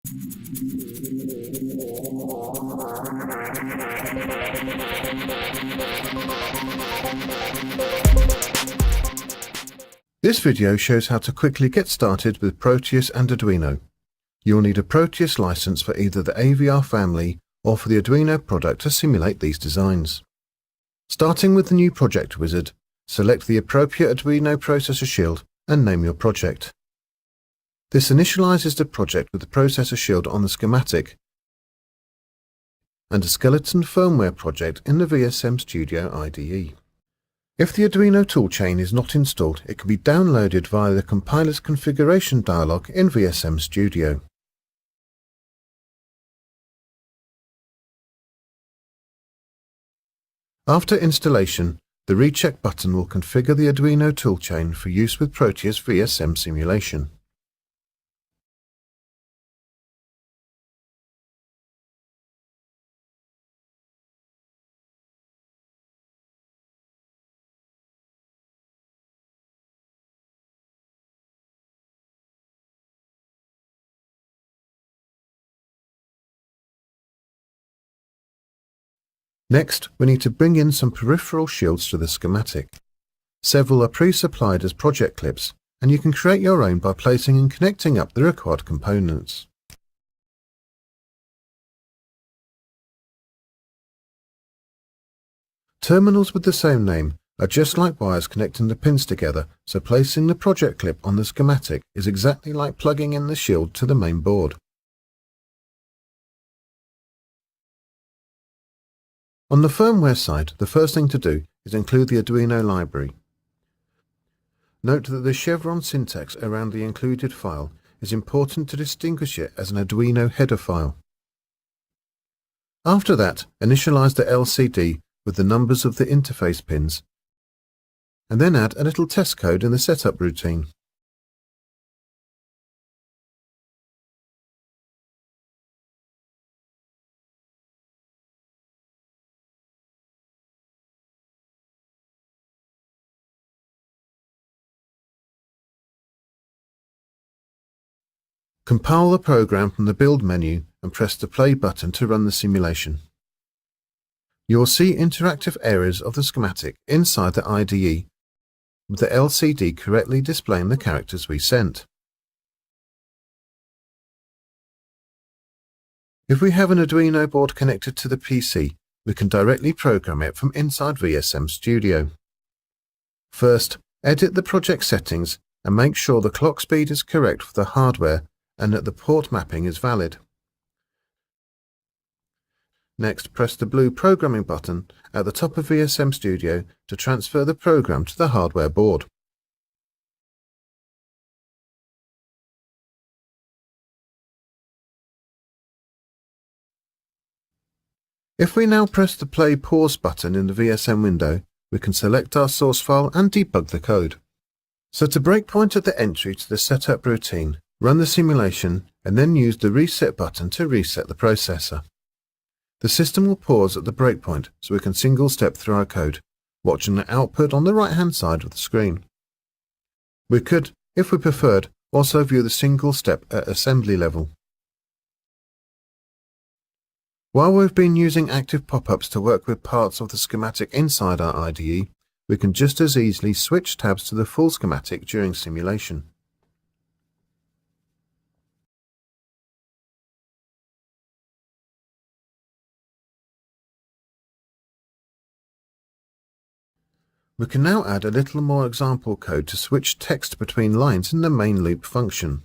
This video shows how to quickly get started with Proteus and Arduino. You'll need a Proteus license for either the AVR family or for the Arduino product to simulate these designs. Starting with the new project wizard, select the appropriate Arduino processor shield and name your project. This initializes the project with the processor shield on the schematic and a skeleton firmware project in the VSM Studio IDE. If the Arduino toolchain is not installed, it can be downloaded via the compiler's configuration dialog in VSM Studio. After installation, the recheck button will configure the Arduino toolchain for use with Proteus VSM simulation. Next, we need to bring in some peripheral shields to the schematic. Several are pre-supplied as project clips, and you can create your own by placing and connecting up the required components. Terminals with the same name are just like wires connecting the pins together, so placing the project clip on the schematic is exactly like plugging in the shield to the main board. On the firmware side, the first thing to do is include the Arduino library. Note that the chevron syntax around the included file is important to distinguish it as an Arduino header file. After that, initialize the LCD with the numbers of the interface pins, and then add a little test code in the setup routine. Compile the program from the Build menu and press the Play button to run the simulation. You will see interactive areas of the schematic inside the IDE, with the LCD correctly displaying the characters we sent. If we have an Arduino board connected to the PC, we can directly program it from inside VSM Studio. First, edit the project settings and make sure the clock speed is correct for the hardware and that the port mapping is valid. Next, press the blue Programming button at the top of VSM Studio to transfer the program to the hardware board. If we now press the Play Pause button in the VSM window, we can select our source file and debug the code. Set a breakpoint at the entry to the setup routine, run the simulation, and then use the Reset button to reset the processor. The system will pause at the breakpoint so we can single step through our code, watching the output on the right-hand side of the screen. We could, if we preferred, also view the single step at assembly level. While we've been using active pop-ups to work with parts of the schematic inside our IDE, we can just as easily switch tabs to the full schematic during simulation. We can now add a little more example code to switch text between lines in the main loop function.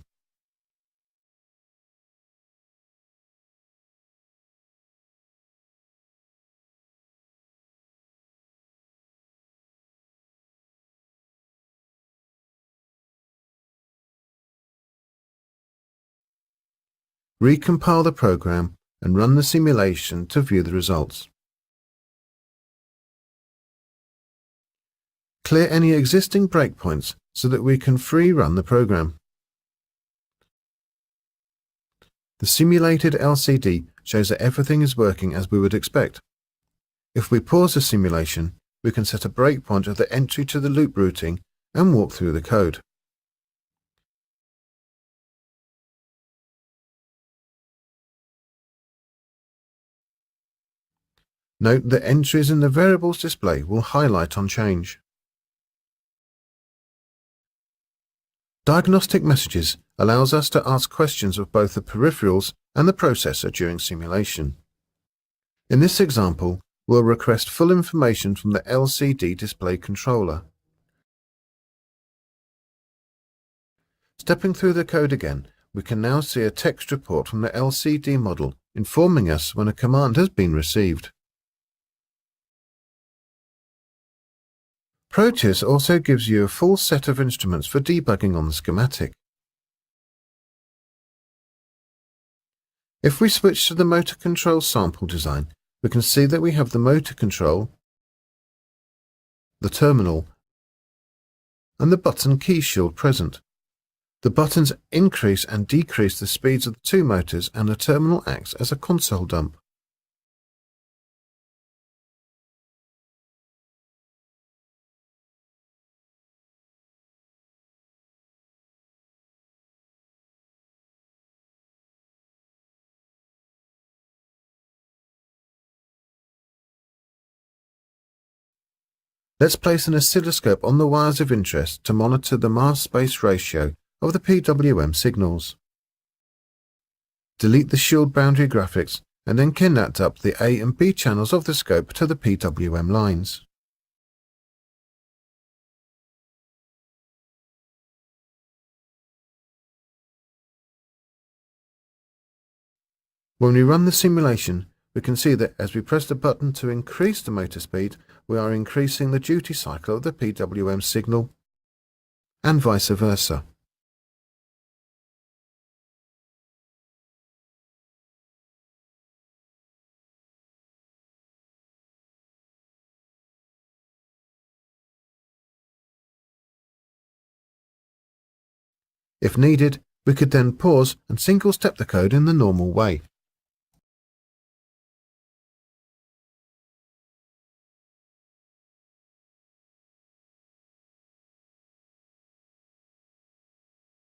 Recompile the program and run the simulation to view the results. Clear any existing breakpoints so that we can free run the program. The simulated LCD shows that everything is working as we would expect. If we pause the simulation, we can set a breakpoint at the entry to the loop routing and walk through the code. Note that entries in the variables display will highlight on change. Diagnostic messages allows us to ask questions of both the peripherals and the processor during simulation. In this example, we'll request full information from the LCD display controller. Stepping through the code again, we can now see a text report from the LCD model informing us when a command has been received. Proteus also gives you a full set of instruments for debugging on the schematic. If we switch to the motor control sample design, we can see that we have the motor control, the terminal, and the button key shield present. The buttons increase and decrease the speeds of the two motors, and the terminal acts as a console dump. Let's place an oscilloscope on the wires of interest to monitor the mass-space ratio of the PWM signals. Delete the shield boundary graphics and then connect up the A and B channels of the scope to the PWM lines. When we run the simulation, we can see that as we press the button to increase the motor speed, we are increasing the duty cycle of the PWM signal, and vice versa. If needed, we could then pause and single-step the code in the normal way.